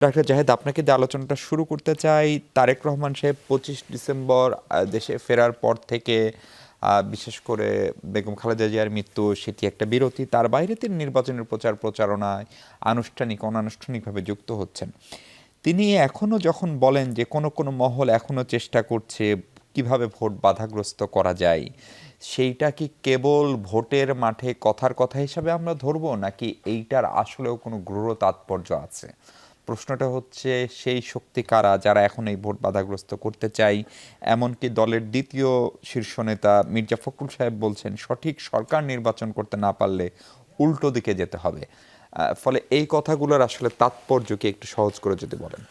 Doctor Zahed, আপনাকে দিয়ে আলোচনাটা শুরু করতে চাই। তারেক রহমান সাহেব 25 ডিসেম্বর দেশে ফেরার পর থেকে বিশেষ করে বেগম খালেদা জিয়ার মৃত্যু, সেটি একটা বিরতি। তার বাইরে তিনি নির্বাচনের প্রচারণায় আনুষ্ঠানিক অনানুষ্ঠানিকভাবে যুক্ত হচ্ছেন। তিনি এখনও যখন বলেন যে কোনো কোনো মহল এখনও চেষ্টা করছে কিভাবে ভোট বাধাগ্রস্ত করা যায়, সেইটা কি কেবল ভোটের মাঠে কথার কথা হিসাবে আমরা ধরবো, নাকি এইটার আসলেও কোনো গূঢ় তাৎপর্য আছে? প্রশ্নটা হচ্ছে, সেই শক্তি কারা যারা এখন এই ভোট বাধাগ্রস্ত করতে চাই? এমনকি দলের দ্বিতীয় শীর্ষ নেতা মির্জা ফখরুল সাহেব বলছেন সঠিক সরকার নির্বাচন করতে না পারলে উল্টো দিকে যেতে হবে। ফলে এই কথাগুলোর আসলে তাৎপর্য কি একটু সহজ করে যদি বলেন।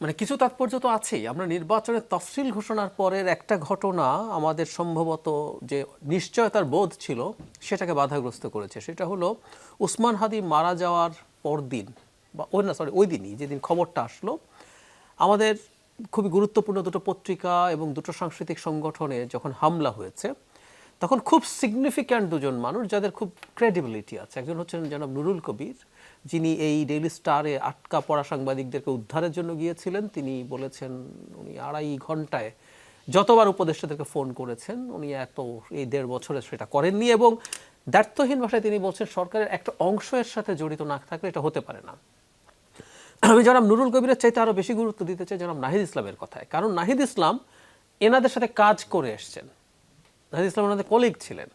মানে কিছু তাৎপর্য তো আছেই। আমরা নির্বাচনের তফসিল ঘোষণার পরের একটা ঘটনা আমাদের সম্ভবত যে নিশ্চয়তার বোধ ছিল সেটাকে বাধাগ্রস্ত করেছে। সেটা হলো উসমান হাদি মারা যাওয়ার পরদিন বা ওই দিনই যেদিন খবরটা আসলো, আমাদের খুবই গুরুত্বপূর্ণ দুটো পত্রিকা এবং দুটো সাংস্কৃতিক সংগঠনে যখন হামলা হয়েছে, তখন খুব সিগনিফিক্যান্ট দুজন মানুষ যাদের খুব ক্রেডিবিলিটি আছে। একজন হচ্ছেন জনাব নুরুল কবির, যিনি এই ডেইলি স্টারে আটকা পড়া সাংবাদিকদেরকে উদ্ধারের জন্য গিয়েছিলেন। তিনি বলেছেন উনি 2.5 ঘন্টায় যতবার উপদেষ্টাদেরকে ফোন করেছেন উনি এই 1.5 বছরে সেটা করেননি, এবং দ্ব্যর্থহীন ভাষায় তিনি বলছেন সরকারের একটা অংশ এর সাথে জড়িত না থাকলে এটা হতে পারে না। আমি জনাব নুরুল কবিরের চাইতে আরো বেশি গুরুত্ব দিতে চাই জনাব নাহিদ ইসলামের কথায়, কারণ নাহিদ ইসলাম এনাদের সাথে কাজ করে এসছেন। নাহিদ ইসলাম ওনাদের কলিগ ছিলেন।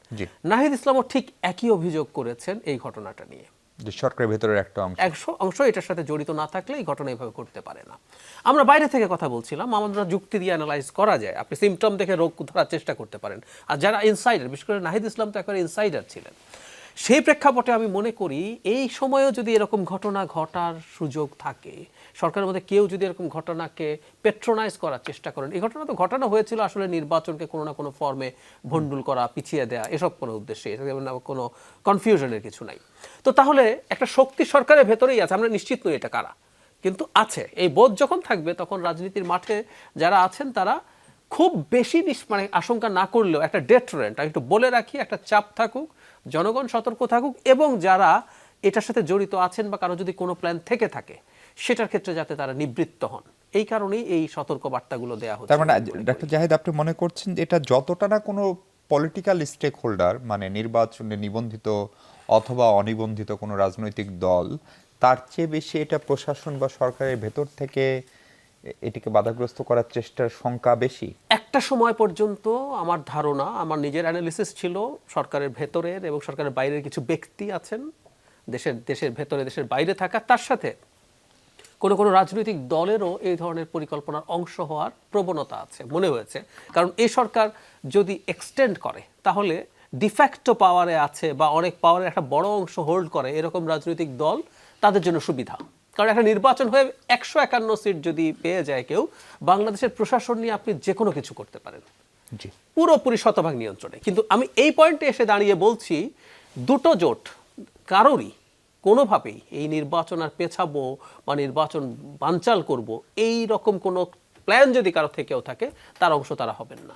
নাহিদ ইসলামও ঠিক একই অভিযোগ করেছেন এই ঘটনাটা নিয়ে, যে সরকারের ভেতরের একটা অংশ এটার সাথে জড়িত না থাকলে এই ঘটনা এভাবে করতে পারে না। আমরা বাইরে থেকে কথা বলছিলাম, আমরা যুক্তি দিয়ে অ্যানালাইজ করা যায়, আপনি সিমটম দেখে রোগ ধরার চেষ্টা করতে পারেন। আর যারা ইনসাইডার, বিশেষ করে নাহিদ ইসলাম তো একবার ইনসাইডার ছিলেন, সেই প্রেক্ষাপটে আমি মনে করি এই সময়েও যদি এরকম ঘটনা ঘটার সুযোগ থাকে, সরকারের মধ্যে কেউ যদি এরকম ঘটনাকে পেট্রোনাইজ করার চেষ্টা করেন, এই ঘটনা তো ঘটানো হয়েছিল আসলে নির্বাচনকে কোনো না কোনো ফর্মে ভণ্ডুল করা, পিছিয়ে দেওয়া, এসব কোনো উদ্দেশ্যে, এটা কোনো কনফিউশনের কিছু নাই। তো তাহলে একটা শক্তি সরকারের ভেতরেই আছে, আমরা নিশ্চিত নই এটা কারা, কিন্তু আছে। এই বোধ যখন থাকবে তখন রাজনীতির মাঠে যারা আছেন তারা খুব বেশি মানে আশঙ্কা না করলেও একটা ডেটরেন্ট, আমি একটু বলে রাখি, একটা চাপ থাকুক, জনগণ সতর্ক থাকুক, এবং যারা এটার সাথে জড়িত আছেন বা কারো যদি কোনো প্ল্যান থেকে থাকে সেটার ক্ষেত্রে যাতে তারা নিবৃত্ত হন, এই কারণেই এই সতর্ক বার্তাগুলো দেওয়া হচ্ছে। তার মানে ডক্টর জাহিদ, আপনি মনে করছেন এটা যতটা না কোনো পলিটিক্যাল স্টেক হোল্ডার, মানে নির্বাচনে নিবন্ধিত অথবা অনিবন্ধিত কোনো রাজনৈতিক দল, তার চেয়ে বেশি এটা প্রশাসন বা সরকারের ভেতর থেকে এটিকে বাধাগ্রস্ত করার চেষ্টার সংখ্যা বেশি। একটা সময় পর্যন্ত আমার ধারণা, আমার নিজের অ্যানালিসিস ছিল, সরকারের ভেতরের এবং সরকারের বাইরের কিছু ব্যক্তি আছেন, দেশের ভেতরে দেশের বাইরে থাকা, তার সাথে কোনো কোনো রাজনৈতিক দলেরও এই ধরনের পরিকল্পনার অংশ হওয়ার প্রবণতা আছে মনে হয়েছে। কারণ এই সরকার যদি এক্সটেন্ড করে তাহলে ডিফ্যাক্টো পাওয়ারে আছে বা অনেক পাওয়ারের একটা বড় অংশ হোল্ড করে এরকম রাজনৈতিক দল, তাদের জন্য সুবিধা। কারণ একটা নির্বাচন হয়ে 151 সিট যদি পেয়ে যায় কেউ, বাংলাদেশের প্রশাসন নিয়ে আপনি যে কোনো কিছু করতে পারেন, পুরোপুরি শতভাগ নিয়ন্ত্রণে। কিন্তু আমি এই পয়েন্টে এসে দাঁড়িয়ে বলছি, দুটো জোট কারোরই কোনোভাবেই এই নির্বাচন আর পেছাবো বা নির্বাচন বানচাল করব এই রকম কোনো প্ল্যান যদি কারো থেকেও থাকে, তার অংশ তারা হবেন না।